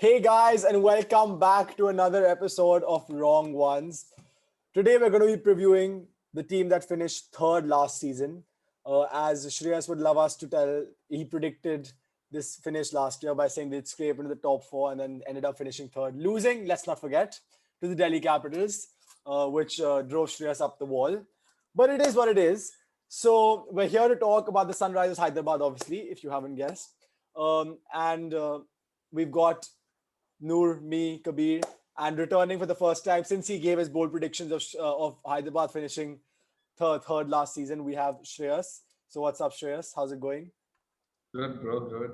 Hey guys, and welcome back to another episode of Wrong Ones. Today we're going to be previewing the team that finished third last season. As Shreyas would love us to tell, he predicted this finish last year by saying they'd scrape into the top four and then ended up finishing third, losing, let's not forget, to the Delhi Capitals, which drove Shreyas up the wall. But it is what it is. So we're here to talk about the Sunrisers Hyderabad, obviously, if you haven't guessed. And we've got Noor, me, Kabir, and returning for the first time since he gave his bold predictions of Hyderabad finishing third last season. We have Shreyas. So what's up, Shreyas? How's it going? Good, bro, good.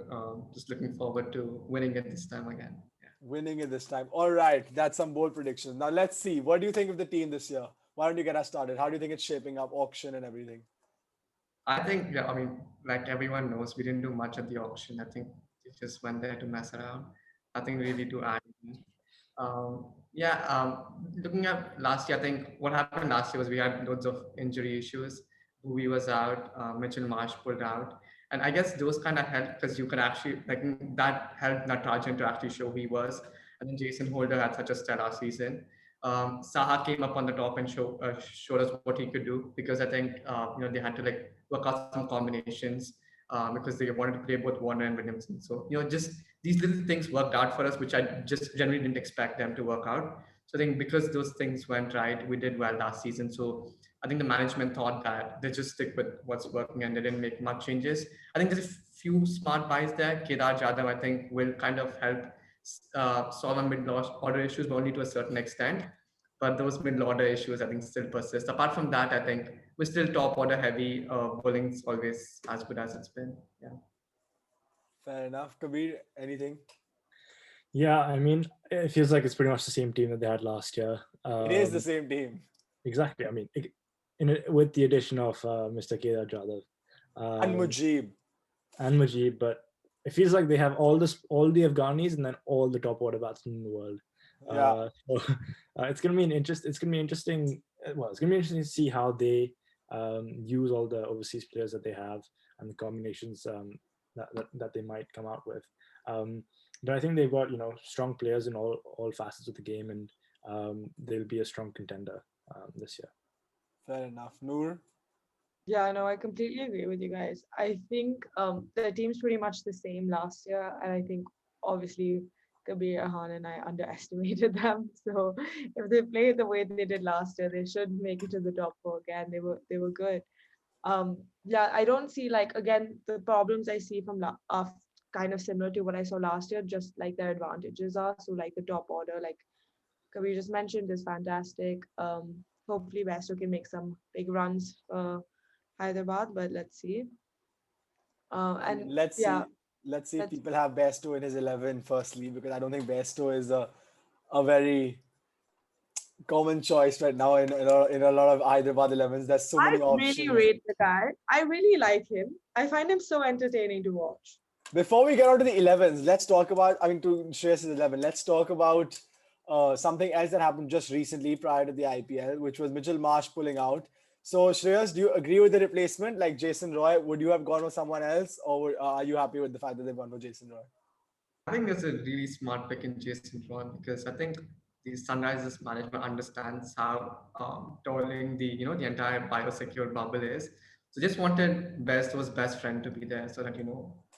Just looking forward to winning it this time again. Yeah. Winning it this time. All right, that's some bold predictions. Now let's see. What do you think of the team this year? Why don't you get us started? How do you think it's shaping up, auction and everything? I think, yeah, I mean, like everyone knows, we didn't do much at the auction. I think we just went there to mess around. Nothing really to add. Yeah, looking at last year, I think what happened last year was we had loads of injury issues. Bowie was out, Mitchell Marsh pulled out. And I guess those kind of helped because you could actually, like, that helped Natarajan to actually show who he was. And then Jason Holder had such a stellar season. Saha came up on the top and showed us what he could do because I think they had to like work out some combinations because they wanted to play both Warner and Williamson. So just these little things worked out for us, which I just generally didn't expect them to work out. So I think because those things went right, we did well last season. So I think the management thought that they just stick with what's working and they didn't make much changes. I think there's a few smart buys there. Kedar Jadhav, I think, will kind of help solve our mid-order issues, but only to a certain extent. But those middle-order issues, I think, still persist. Apart from that, I think we're still top-order heavy. Bowling's always as good as it's been. Yeah. Fair enough. Kabir, anything? Yeah, I mean, it feels like it's pretty much the same team that they had last year. It is the same team. Exactly. I mean, with the addition of Mr. Kedar Jadhav And Mujib. but it feels like they have all the Afghanis and then all the top order batsmen in the world. Yeah. It's gonna be interesting. Well, it's gonna be interesting to see how they use all the overseas players that they have and the combinations that they might come out with. But I think they've got strong players in all facets of the game, and they'll be a strong contender this year. Fair enough. Noor? Yeah, no, I completely agree with you guys. I think the team's pretty much the same last year, and I think obviously Kabir, Ahaan, and I underestimated them. So if they play the way they did last year, they should make it to the top four again. They were good. Yeah, I don't see again the problems I see from are kind of similar to what I saw last year, just like their advantages are. So like the top order, like Kabir just mentioned, is fantastic. Hopefully Bairstow can make some big runs for Hyderabad, but let's see. And let's yeah, see. Let's see if people have Bairstow in his 11 firstly, because I don't think Bairstow is a very common choice right now in a lot of Hyderabad 11s. There's so many I options. really rate the guy. I really like him. I find him so entertaining to watch. Before we get on to the 11s, let's talk about, to Shreyas' 11, let's talk about something else that happened just recently prior to the IPL, which was Mitchell Marsh pulling out. So Shreyas, do you agree with the replacement? Like Jason Roy, would you have gone with someone else, or are you happy with the fact that they've gone for Jason Roy? I think that's a really smart pick in Jason Roy because I think the Sunrisers management understands how tolling the entire biosecure bubble is. So just wanted Bestow's best friend to be there so that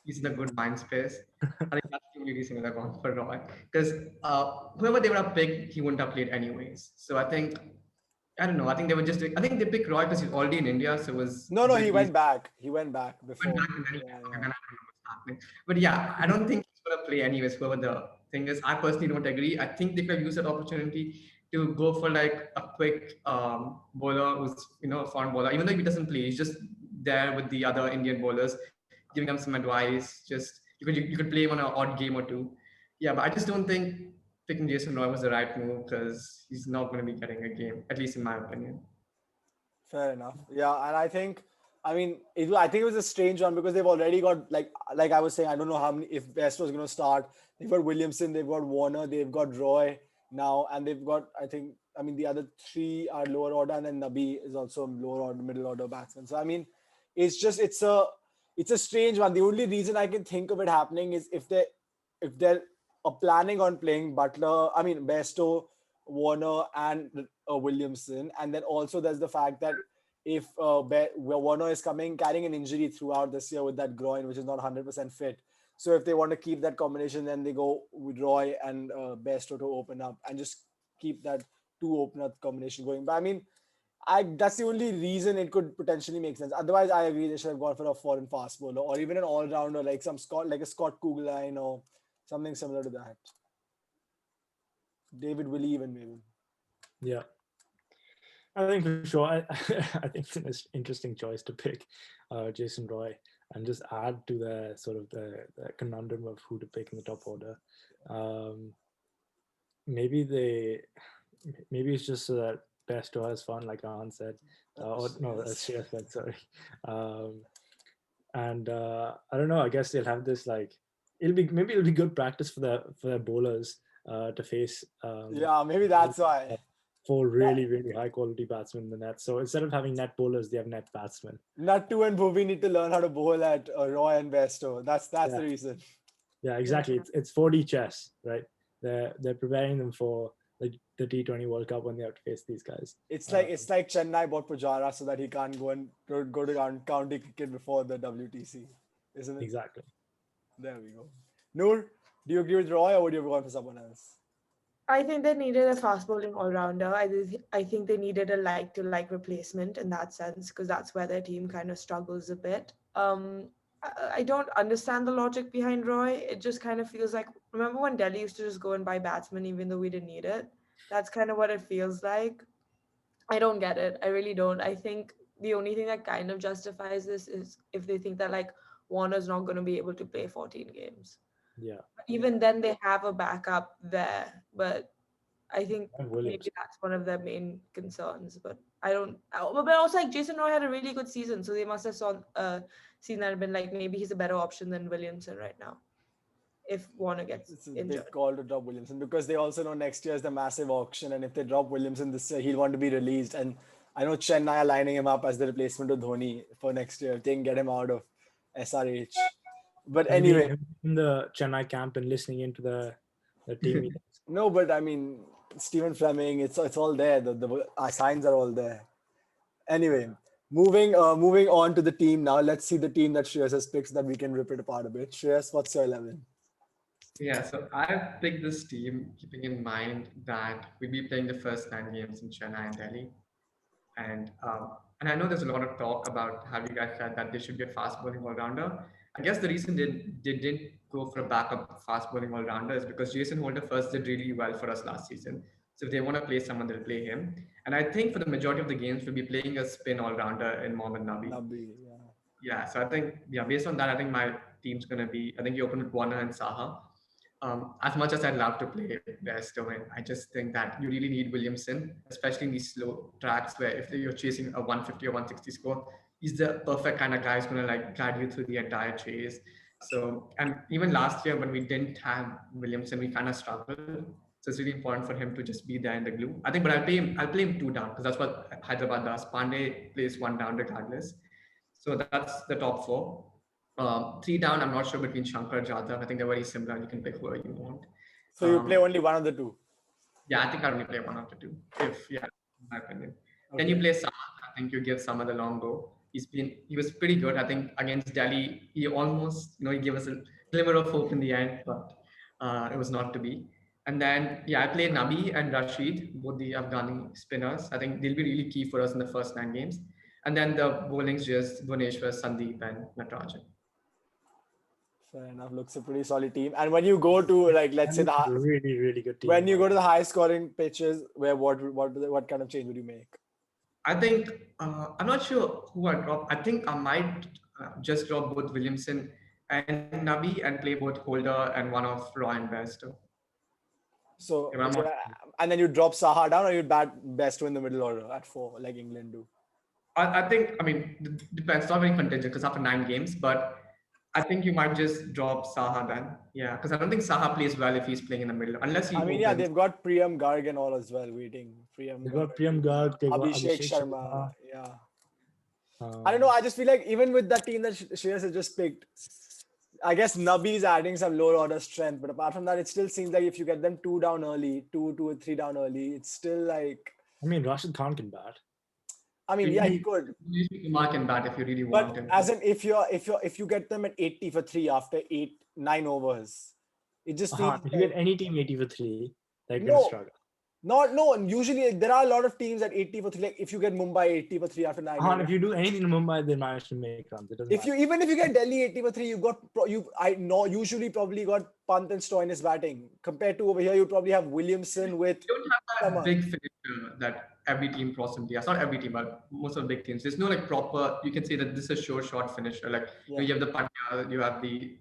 he's in a good mind space. I think that's the only reason they're going for Roy because whoever they would have picked, he wouldn't have played anyways. So I think I don't know. I think they were just. I think they picked Roy because he's already in India, so it was. No, he went back. He went back before. Went back and then, okay, then I don't know what's happening. But yeah, I don't think he's gonna play anyways. Whoever the thing is, I personally don't agree. I think they could use that opportunity to go for like a quick bowler who's a foreign bowler, even though he doesn't play. He's just there with the other Indian bowlers, giving them some advice. Just you could play him on an odd game or two. Yeah, but I just don't think picking Jason Roy was the right move because he's not going to be getting a game, at least in my opinion. Fair enough. Yeah, and I think it was a strange one because they've already got like I was saying, I don't know how many if Bairstow is going to start. They've got Williamson, they've got Warner, they've got Roy now, and they've got the other three are lower order, and then Nabi is also lower order, middle order batsman. So it's a strange one. The only reason I can think of it happening is if they're are planning on playing Bairstow, Warner, and Williamson. And then also there's the fact that if Warner is carrying an injury throughout this year with that groin, which is not 100% fit. So if they want to keep that combination, then they go with Roy and Bairstow to open up and just keep that two opener combination going. But I mean, that's the only reason it could potentially make sense. Otherwise, I agree they should have gone for a foreign fast bowler or even an all rounder like a Scott Kugelheim or something similar to that. David Willey even maybe. Yeah. I think for sure. I think it's an interesting choice to pick Jason Roy and just add to the sort of the conundrum of who to pick in the top order. Maybe it's just so that Bairstow has fun, like Ahaan said. That's Shreyas said, sorry. I don't know. I guess they'll have this it'll be good practice for their bowlers to face. Maybe that's why. 4 really, really high quality batsmen in the net. So instead of having net bowlers, they have net batsmen. Nattu and Bhuvi need to learn how to bowl at Roy and Bairstow. That's the reason. Yeah, exactly. It's 4D chess, right? They're preparing them for the T20 World Cup when they have to face these guys. It's like Chennai bought Pujara so that he can't go to county cricket before the WTC, isn't it? Exactly. There we go. Noor, do you agree with Roy or would you have gone for someone else? I think they needed a fast bowling all-rounder. I think they needed a like-to-like replacement in that sense because that's where their team kind of struggles a bit. I don't understand the logic behind Roy. It just kind of feels like, remember when Delhi used to just go and buy batsmen even though we didn't need it? That's kind of what it feels like. I don't get it. I really don't. I think the only thing that kind of justifies this is if they think that Warner's not going to be able to play 14 games. Yeah. Even then they have a backup there, but I think maybe that's one of their main concerns. But I don't. But also, Jason Roy had a really good season, so they must have seen that and been like, maybe he's a better option than Williamson right now. If Warner gets it's a injured, big call to drop Williamson because they also know next year is the massive auction, and if they drop Williamson this year, he'll want to be released. And I know Chennai are lining him up as the replacement of Dhoni for next year. If they can get him out of SRH. But anyway, in the Chennai camp and listening into the team meetings. No, but I mean, Stephen Fleming, it's all there. The signs are all there. Anyway, moving on to the team now. Let's see the team that Shreyas has picked so that we can rip it apart a bit. Shreyas, what's your 11? Yeah, so I've picked this team keeping in mind that we'll be playing the first 9 games in Chennai and Delhi. And I know there's a lot of talk about how you guys said that they should be a fast bowling all-rounder. I guess the reason they didn't go for a backup fast bowling all-rounder is because Jason Holder first did really well for us last season. So if they want to play someone, they'll play him. And I think for the majority of the games, we'll be playing a spin all-rounder in Mohammad Nabi. Yeah. So I think, based on that, I think my team's going to be, I think you open with Warner and Saha. As much as I'd love to play Bairstow, I just think that you really need Williamson, especially in these slow tracks where if you're chasing a 150 or 160 score, he's the perfect kind of guy who's going to guide you through the entire chase. So, and even last year when we didn't have Williamson, we kind of struggled. So it's really important for him to just be there in the glue. I think, but I'll play him 2 down because that's what Hyderabad does. Pandey plays 1 down regardless. So that's the top 4. 3 down, I'm not sure between Shankar and Jadhav. I think they're very similar. You can pick whoever you want. So you play only one of the 2? Yeah, I think I only play one of the 2. In my opinion. Okay. Then you play Samad. I think you give Samad a long go. He was pretty good. I think against Delhi, he almost, he gave us a glimmer of hope in the end, but it was not to be. And then, I play Nabi and Rashid, both the Afghani spinners. I think they'll be really key for us in the first 9 games. And then the bowling's just Bhuneshwar, Sandeep, and Natarajan. Fair enough. Looks a pretty solid team. And when you go to let's say the really, really good team. When you go to the high scoring pitches, what kind of change would you make? I think I'm not sure who I drop. I think I might just drop both Williamson and Nabi and play both Holder and one of Roy and Bairstow. So and then you drop Saha down or you bat Bairstow in the middle order at 4 like England do? I think, it depends. It's not very contingent because after 9 games, but I think you might just drop Saha then. Yeah, because I don't think Saha plays well if he's playing in the middle. Unless he they've got Priyam Garg and all as well waiting. They've got Priyam Garg. They've got Abhishek Sharma. Yeah. I don't know. I just feel like even with that team that Shreyas has just picked, I guess Nabi is adding some lower order strength, but apart from that, it still seems like if you get them two down early, two or three down early, it's still like. I mean, Rashid Khan can bat. I mean, yeah, he could. You mark and bat if you really But want him. as in, if you get them at 80 for three after 8-9 overs, it just feels If you get any team 80 for 3, they're going No. to struggle. no. And usually there are a lot of teams at 80 for three. Like if you get Mumbai 80 for three after 9 Ahaan, overs. if you do anything in Mumbai, they manage to make runs. It doesn't If you even if you get Delhi 80 for three, I know usually probably got Pant and Stoinis batting. Compared to over here, you probably have Williamson with. You don't have that Come on. big finisher that every team across India. It's not every team, but most of the big teams. There's no like proper. You can say that this is a sure shot finisher. Like you have the Pandya, you have the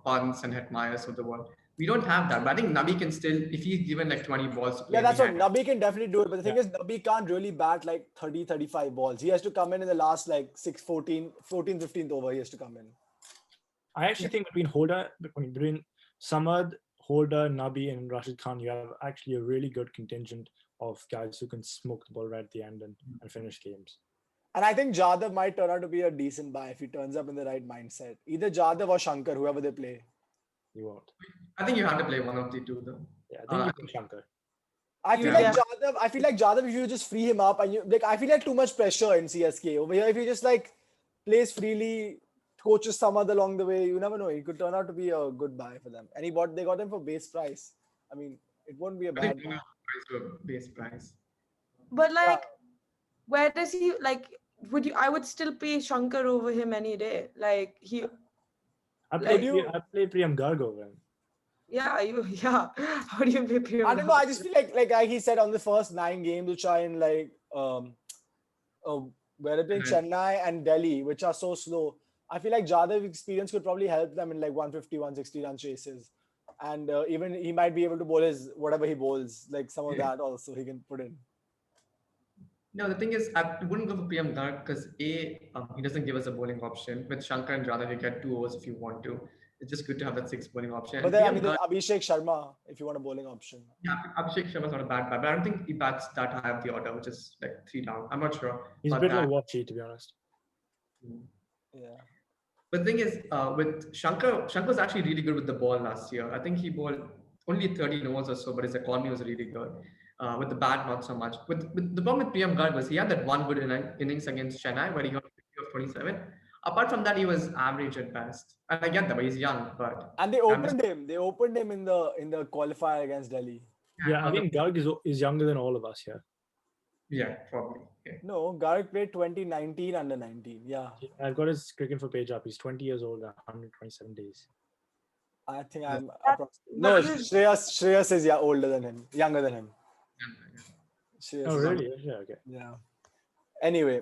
Pants and Hetmeyers of the world. We don't have that, but I think Nabi can still, if he's given like 20 balls to play. Yeah, that's what behind, Nabi can definitely do it. But the thing is, Nabi can't really bat like 30, 35 balls. He has to come in the last like 14th, 15th over. He has to come in. I actually think between Samad, Holder, Nabi, and Rashid Khan, you have actually a really good contingent of guys who can smoke the ball right at the end and finish games. And I think Jadhav might turn out to be a decent buy if he turns up in the right mindset. Either Jadhav or Shankar, whoever they play. You won't. I think you have to play one of the two though. Yeah, I think you can Shankar. I feel like Jadhav, if you just free him up and I feel like too much pressure in CSK. Over here, if he just like plays freely, coaches Samad along the way, you never know. He could turn out to be a good buy for them. And they got him for base price. I mean, it won't be a I bad think buy. base price. But like, where does he like? I would still pay Shankar over him any day. Like he. I play Priyam Garg over him. Yeah, yeah. How do you pay Priyam? I don't know. I just feel like he said on the first 9 games to try and like where they play Chennai and Delhi, which are so slow. I feel like Jadav's experience could probably help them in like 150, 160 run chases. And even he might be able to bowl whatever he bowls, like some of that also he can put in. No, the thing is, I wouldn't go for PM Garg because he doesn't give us a bowling option. With Shankar and Jadhav, you get 2 overs if you want to. It's just good to have that 6 bowling option. But then, I mean, there's Abhishek Sharma if you want a bowling option. Yeah, Abhishek Sharma's not a bad bat, but I don't think he bats that high up the order, which is like 3 down. I'm not sure. He's a bit like Watchy, to be honest. Yeah. But the thing is, with Shankar was actually really good with the ball last year. I think he bowled only 13 overs or so, but his economy was really good. With the bat, not so much. With the problem with PM Garg was he had that one good innings against Chennai where he got 50 of 27. Apart from that, he was average at best. And I get that, but he's young. And they opened him. They opened him in the qualifier against Delhi. Yeah, I think Garg is younger than all of us here. Yeah, probably. Okay. No, Garg played 2019 under 19. Yeah. I've got his cricket for page up. He's 20 years old and 127 days. I think I'm no. Shreyas is older than him, younger than him. Oh really? Yeah. Okay. Yeah. Anyway,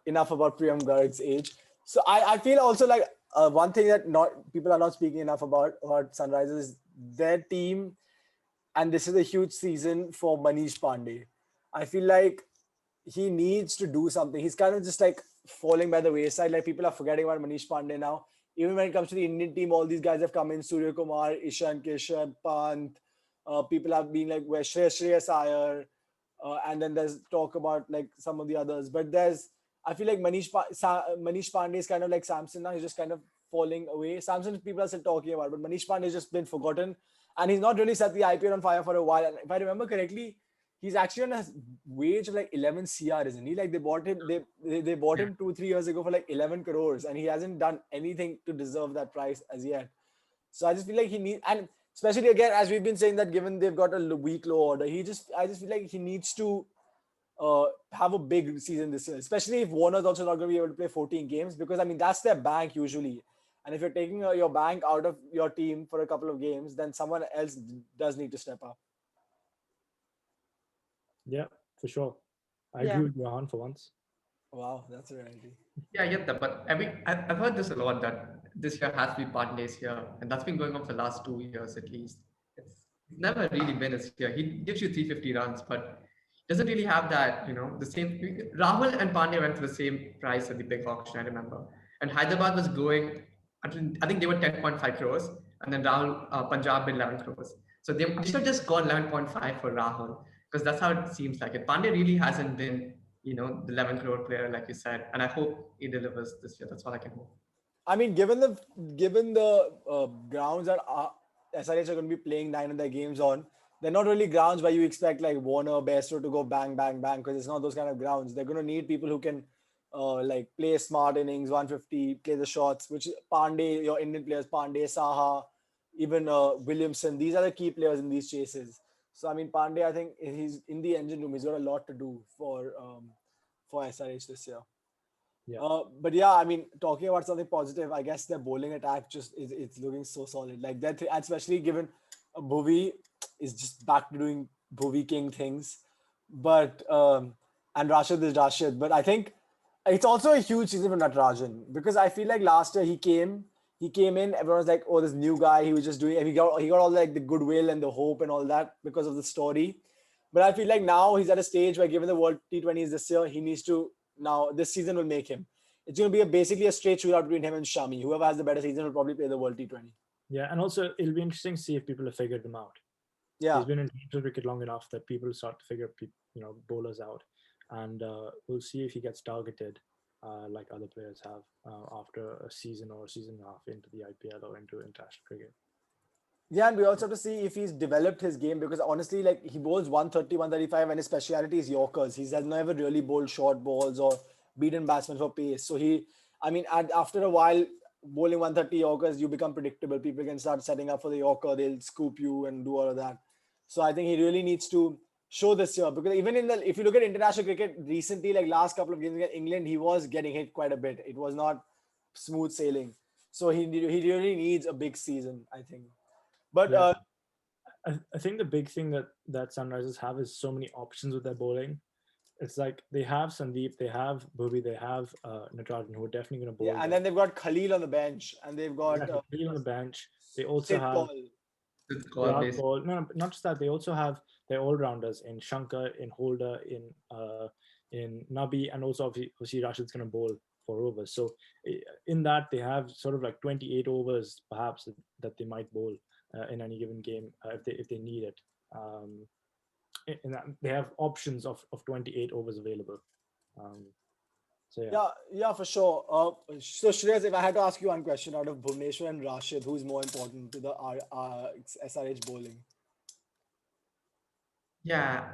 enough about Priyam Garg's age. So I feel also like one thing that people are not speaking enough about Sunrisers is their team, and this is a huge season for Manish Pandey. I feel like he needs to do something. He's kind of just like falling by the wayside. Like people are forgetting about Manish Pandey now. Even when it comes to the Indian team, all these guys have come in: Surya Kumar, Ishan Keshav, Pant. People have been like where Shreyas Iyer, and then there's talk about like some of the others. But I feel like Manish Pandey is kind of like Samson now. He's just kind of falling away. Samson people are still talking about, but Manish Pandey has just been forgotten, and he's not really set the IPL on fire for a while. And if I remember correctly, he's actually on a wage of like 11 CR, isn't he? Like they bought him, they bought him 2-3 years ago for like 11 crores, and he hasn't done anything to deserve that price as yet. So I just feel like he needs, and especially again, as we've been saying that given they've got a weak low order, I just feel like he needs to have a big season this year, especially if Warner's also not going to be able to play 14 games, because I mean, that's their bank usually. And if you're taking your bank out of your team for a couple of games, then someone else does need to step up. Yeah, for sure. I agree with Ahaan for once. Wow, that's a reality. Yeah, I get that. But I've heard this a lot that this year has to be Pandey's year, and that's been going on for the last 2 years at least. It's never really been his year. He gives you 350 runs, but doesn't really have that, the same. Rahul and Pandey went for the same price at the big auction, I remember. And Hyderabad was going, I think they were 10.5 crores, and then Rahul, Punjab bid 11 crores. So they should have just gone 11.5 for Rahul, because that's how it seems like it. Pandey really hasn't been, the 11 crore player, like you said, and I hope he delivers this year. That's all I can hope. I mean, given the grounds that SRH are going to be playing 9 of their games on, they're not really grounds where you expect like Warner, Bairstow to go bang, bang, bang, because it's not those kind of grounds. They're going to need people who can like play smart innings, 150, play the shots, which Pandey, your Indian players, Pandey, Saha, even Williamson, these are the key players in these chases. So I mean, Pandey, I think he's in the engine room. He's got a lot to do for SRH this year. Yeah. But yeah, I mean, talking about something positive, I guess their bowling attack just is it's looking so solid. Like that, especially given Bhuvi is just back to doing Bhuvi King things, but and Rashid is Rashid. But I think it's also a huge season for Natarajan because I feel like last year he came in, everyone was like, oh, this new guy, he was just doing, and he got all like the goodwill and the hope and all that because of the story. But I feel like now he's at a stage where, given the World T20s this year, he needs to now. This season will make him. It's going to be basically a straight shootout between him and Shami. Whoever has the better season will probably play the World T20. Yeah, and also it'll be interesting to see if people have figured him out. Yeah, He's been in international cricket long enough that people start to figure bowlers out, and we'll see if he gets targeted like other players have after a season or a season and a half into the IPL or into international cricket. yeah, and we also have to see if he's developed his game because honestly, like he bowls 130, 135, and his speciality is Yorkers. He has never really bowled short balls or beaten batsmen for pace. So I mean, after a while, bowling 130 Yorkers, you become predictable. People can start setting up for the Yorker. They'll scoop you and do all of that. So I think he really needs to show this year because even if you look at international cricket recently, like last couple of games against England, he was getting hit quite a bit. It was not smooth sailing. So he really needs a big season, I think. But Yeah. I think the big thing that Sunrisers have is so many options with their bowling. It's like they have Sandeep, they have Bhuvi, they have Natarajan, who are definitely going to bowl. yeah, and then they've got Khalil on the bench, and they've got Khalil on the bench. They also Sid have Paul. Virat Paul. No, not just that. They also have their all-rounders in Shankar, in Holder, in Nabi, and also obviously Rashid's going to bowl 4 overs. So in that they have sort of like 28 overs perhaps that they might bowl in any given game if they need it. In that, they have options of 28 overs available. So Yeah, for sure. So Shreyas, if I had to ask you one question out of Bhuvneshwar and Rashid, who's more important to the SRH bowling? Yeah,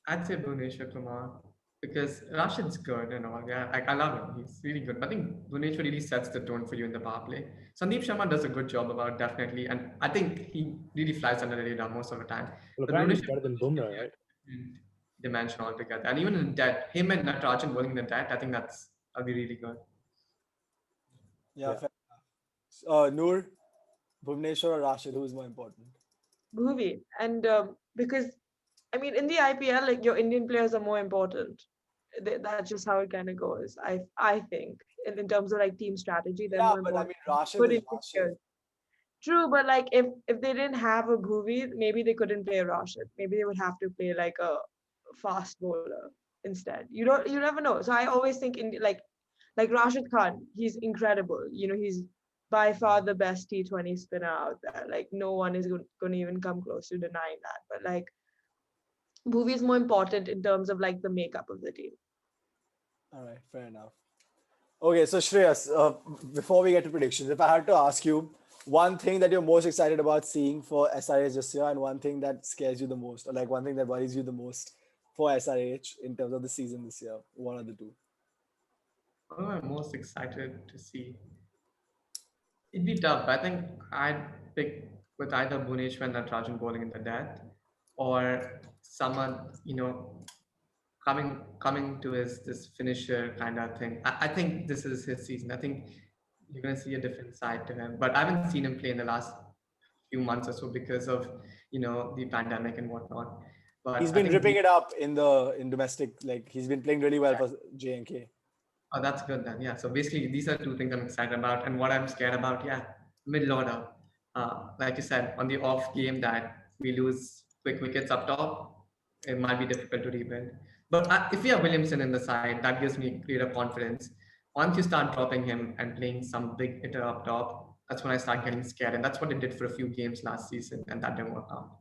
I'd say Bhuvneshwar Kumar because Rashid's good and all. Yeah, I love him. He's really good. But I think Bhuvneshwar really sets the tone for you in the power play. Sandeep Sharma does a good job about definitely, and I think he really flies under the radar most of the time. well, But apparently he's Bhuvneshwar better than Bumrah, right? different dimension altogether. And even in that, him and Natarajan bowling the death, I think that'll be really good. Yeah, Yeah. fair. Noor, Bhuvneshwar or Rashid, who's more important? Bhuvi. And because, I mean, in the IPL, like your Indian players are more important. That's just how it kind of goes. I think in terms of like team strategy, they're Yeah, more but I important. mean, Rashid Good is Indian Rashid. players. True, but like if they didn't have a Bhuvi, maybe they couldn't play Rashid. Maybe they would have to play like a fast bowler instead. You never know. So I always think in like Rashid Khan, he's incredible. He's by far the best T20 spinner out there. Like no one is going to even come close to denying that. But like Bhuvi is more important in terms of like the makeup of the team. All right, fair enough. Okay, so Shreyas, before we get to predictions, if I had to ask you one thing that you're most excited about seeing for SRH this year and one thing that scares you the most, or like one thing that worries you the most for SRH in terms of the season this year, what are the two? What am I most excited to see? It'd be tough. I think I'd pick with either Bhuvneshwar and Natarajan bowling in the death, or someone coming to his this finisher kind of thing. I think this is his season. I think you're gonna see a different side to him. But I haven't seen him play in the last few months or so because of the pandemic and whatnot. He's But I been think ripping it up in domestic, like he's been playing really well for J&K. oh, that's good then. Yeah. So basically, these are two things I'm excited about, and what I'm scared about. Yeah, middle order. Like you said, on the off game that we lose quick wickets up top, it might be difficult to rebuild. But if we have Williamson in the side, that gives me greater confidence. Once you start dropping him and playing some big hitter up top, that's when I start getting scared, and that's what they did for a few games last season, and that didn't work out.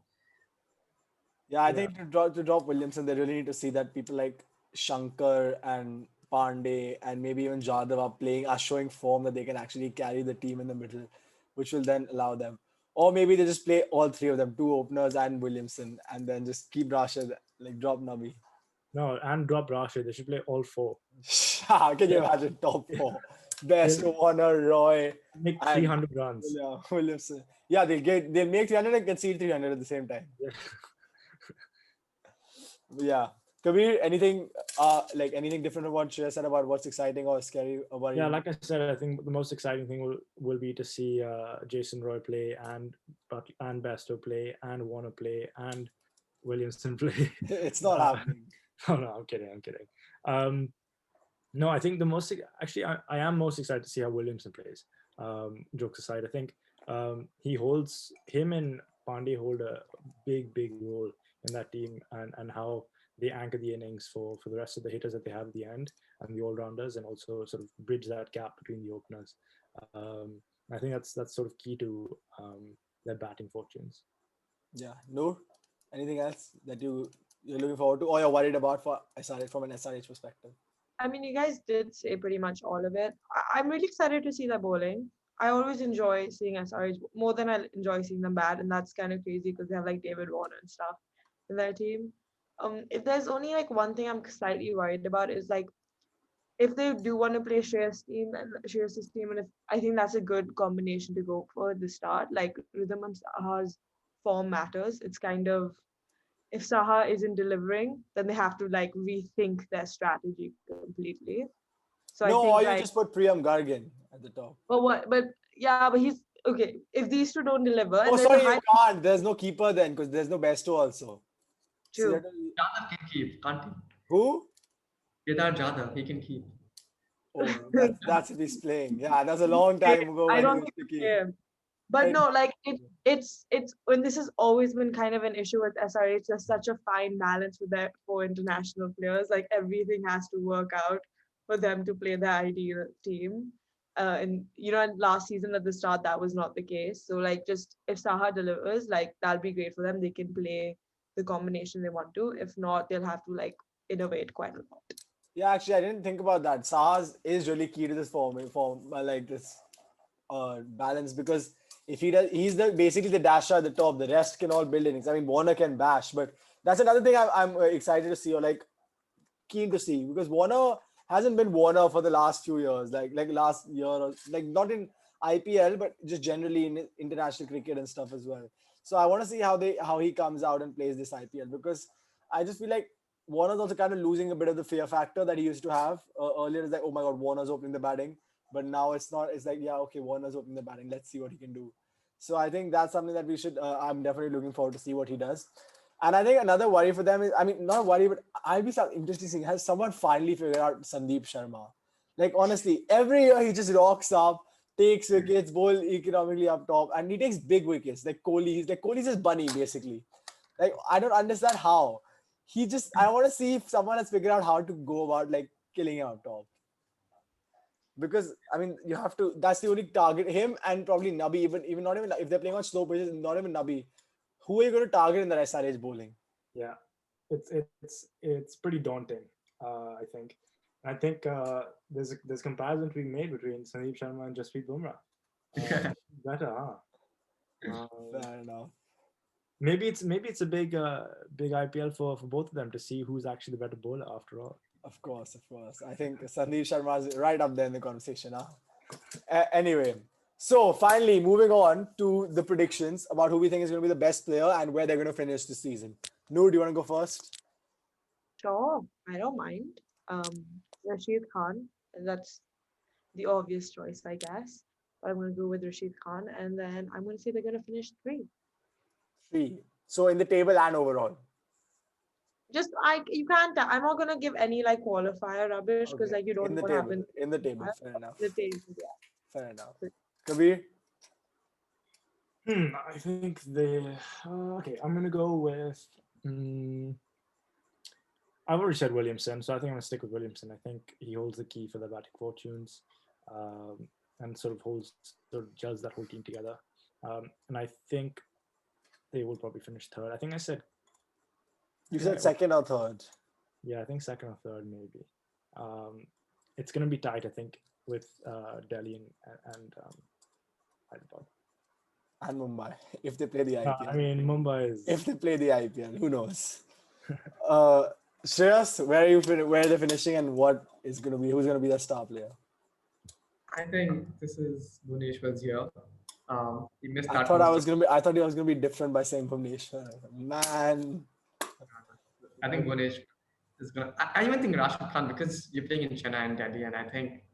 Yeah, I Yeah. think to drop Williamson, they really need to see that people like Shankar and Pandey, and maybe even Jadhav are showing form that they can actually carry the team in the middle, which will then allow them. Or maybe they just play all three of them, two openers and Williamson, and then just keep Rashid, like drop Nabi. No, and drop Rashid. They should play all four. Can you imagine top four? Best, Warner, Roy, Make and 300 runs. Williamson. Yeah, they'll make 300 and concede 300 at the same time. Yeah. Kabir, anything anything different about Shreyas said about what's exciting or scary about Yeah, like I said, I think the most exciting thing will be to see Jason Roy play and Basto play and Warner play and Williamson play. It's not happening. No, I'm kidding. No, I think I am most excited to see how Williamson plays. Jokes aside, I think him and Pandey hold a big role in that team, and how they anchor the innings for the rest of the hitters that they have at the end and the all-rounders, and also sort of bridge that gap between the openers. I think that's sort of key to their batting fortunes. Yeah. Noor, anything else that you're looking forward to or you're worried about for SRH from an SRH perspective? I mean, you guys did say pretty much all of it. I'm really excited to see their bowling. I always enjoy seeing SRH more than I enjoy seeing them bat, and that's kind of crazy because they have like David Warner and stuff in their team. If there's only like one thing I'm slightly worried about is like if they do want to play Shreyas' team and Shreyas' team, and if I think that's a good combination to go for at the start. Like Rhythm and Saha's form matters. It's kind of if Saha isn't delivering, then they have to like rethink their strategy completely. So No, I think or you like, just put Priyam Gargan at the top. but he's okay. If these two don't deliver, Oh, and then sorry, you can't. There's no keeper then because there's no Besto also. True. Jadhav can keep, can't he? Who? Kedar Jadhav, he can keep. Oh, that's if he's playing. Yeah, that's a long time ago I when he don't was think picky. him. But no, like it's when this has always been kind of an issue with SRH. There's such a fine balance with their four international players. Like everything has to work out for them to play the ideal team. And last season at the start that was not the case. So like just if Saha delivers, like that'll be great for them. They can play the combination they want to. If not, they'll have to like innovate quite a lot. Yeah, actually, I didn't think about that. Sahas is really key to this form like this balance because if he's basically the dasher at the top. The rest can all build innings. I mean, Warner can bash, but that's another thing I'm excited to see or like keen to see because Warner hasn't been Warner for the last few years, like last year or like not in IPL, but just generally in international cricket and stuff as well. So I want to see how he comes out and plays this IPL because I just feel like Warner's also kind of losing a bit of the fear factor that he used to have earlier. It's like, oh my God, Warner's opening the batting. But now it's not. It's like, yeah, okay, Warner's opening the batting. Let's see what he can do. So I think that's something that we should. I'm definitely looking forward to see what he does. And I think another worry for them is, I mean, not a worry, but I'll be interested seeing has someone finally figured out Sandeep Sharma. Like honestly, every year he just rocks up, takes wickets, bowl economically up top, and he takes big wickets. Like Kohli, Kohli's just bunny basically. Like I don't understand how. I want to see if someone has figured out how to go about like killing him up top. Because I mean, you have to. That's the only target. Him and probably Nabi. Even not even if they're playing on slow pitches, not even Nabi. Who are you going to target in the SRH bowling? Yeah, it's pretty daunting. I think. I think there's comparison to be made between Sandeep Sharma and Jasprit Bumrah. Better, huh? Fair enough. Maybe it's a big IPL for both of them to see who's actually the better bowler after all. Of course. I think Sandeep Sharma is right up there in the conversation. Huh? Anyway, so finally moving on to the predictions about who we think is going to be the best player and where they're going to finish this season. Noor, do you want to go first? Sure, I don't mind. Rashid Khan, that's the obvious choice, I guess. But I'm going to go with Rashid Khan, and then I'm going to say they're going to finish 3. 3. So in the table and overall. You can't. I'm not going to give any like qualifier rubbish because Okay. like you don't in know the what table. happened. In the table. Fair enough. The table, yeah. Fair enough. Kabir? I think okay. I'm gonna go with. I've already said Williamson, so I think I'm gonna stick with Williamson. I think he holds the key for the batting fortunes, and sort of gels that whole team together. And I think they will probably finish third. I think I said. You said second or third? Yeah, I think second or third maybe. it's going to be tight, I think, with Delhi and Hyderabad. And Mumbai, if they play the IPL. I mean, Mumbai is. If they play the IPL, who knows? Shreyas, where are they finishing, and what is going to be? Who's going to be the star player? I think this is Bhuvneshwar's year. He missed I out thought most of- I thought he was going to be different by saying Bhuvneshwar. Man, I think Bhuvneshwar is gonna. I even think Rashid Khan, because you're playing in Chennai and Delhi, and I think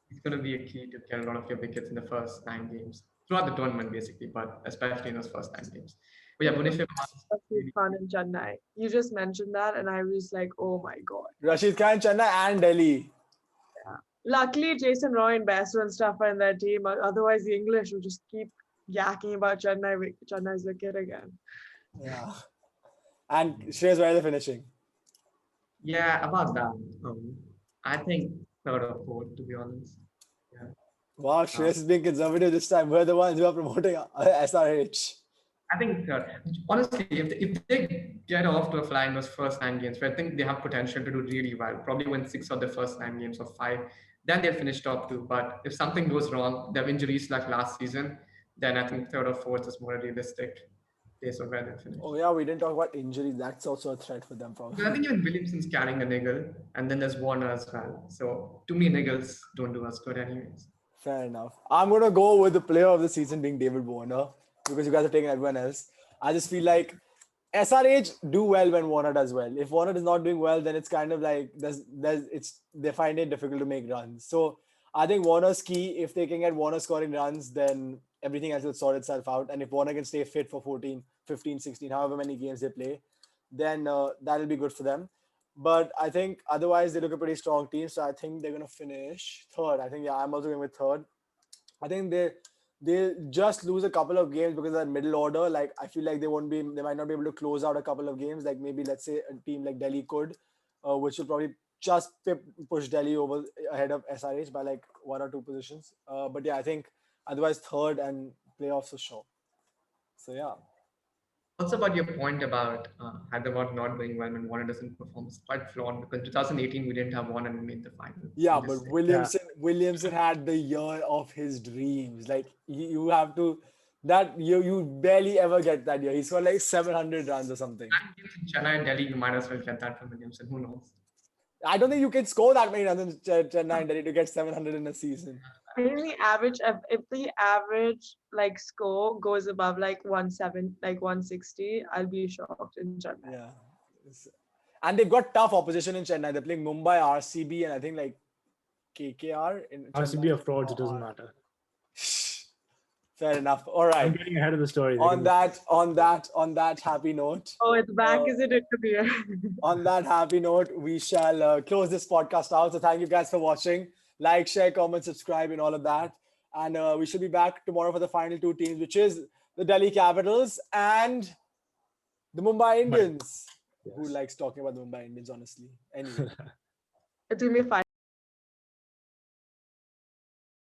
he's gonna be a key to get a lot of your wickets in the first 9 games throughout the tournament, basically, but especially in those first 9 games. But yeah, Bhuvneshwar. Rashid Khan in Chennai. You just mentioned that, and I was like, oh my god. Rashid Khan, Chennai, and Delhi. Luckily, Jason Roy and Basu and stuff are in that team. Otherwise, the English will just keep yakking about Chennai's wicket again. Yeah. And Shreyas, where are they finishing? Yeah, about that. I think third or fourth, to be honest. Yeah. Wow, Shreyas is being conservative this time. We're the ones who are promoting SRH. I think honestly, if they get off to a fly in those first 9 games, where I think they have potential to do really well, probably win 6 of the first 9 games or 5, then they'll finish top 2. But if something goes wrong, they have injuries like last season, then I think third or fourth is more realistic place of where they finish. Oh yeah, we didn't talk about injuries. That's also a threat for them, Because probably. I think even Williamson's carrying a niggle, and then there's Warner as well. So to me, niggles don't do us good anyways. Fair enough. I'm gonna go with the player of the season being David Warner because you guys are taking everyone else. I just feel like SRH do well when Warner does well. If Warner is not doing well, then it's kind of like they find it difficult to make runs. So I think Warner's key. If they can get Warner scoring runs, then everything else will sort itself out. And if Warner can stay fit for 14, 15, 16, however many games they play, then that'll be good for them. But I think otherwise they look a pretty strong team. So I think they're gonna finish third. I think I'm also going with third. I think they just lose a couple of games because of that middle order. Like I feel like they might not be able to close out a couple of games. Like maybe let's say a team like Delhi could, which will probably just push Delhi over ahead of SRH by like 1 or 2 positions. But yeah, I think otherwise third and playoffs for sure. So yeah. Also about your point about Hyderabad not doing well when Warner doesn't perform, it's quite flawed because 2018 we didn't have Warner and we made the final. Yeah, I'm but just saying. Williamson had the year of his dreams. Like you have to that you barely ever get that year. He scored like 700 runs or something. 9 games in Chennai and Delhi, you might as well get that from Williamson. Who knows? I don't think you can score that many runs in Chennai and Delhi to get 700 in a season. I think the average, if the average like score goes above like 160, I'll be shocked in Chennai. Yeah. And they've got tough opposition in Chennai. They're playing Mumbai, RCB, and I think like KKR in Chennai. RCB or frauds, it doesn't matter. Fair enough. All right. I'm getting ahead of the story. On that happy note. Oh, it's back, is it, Kabir? On that happy note, we shall close this podcast out. So thank you guys for watching. Like, share, comment, subscribe, and all of that. And we should be back tomorrow for the final 2 teams, which is the Delhi Capitals and the Mumbai Indians. Yes. Who likes talking about the Mumbai Indians, honestly? Anyway. It will be 5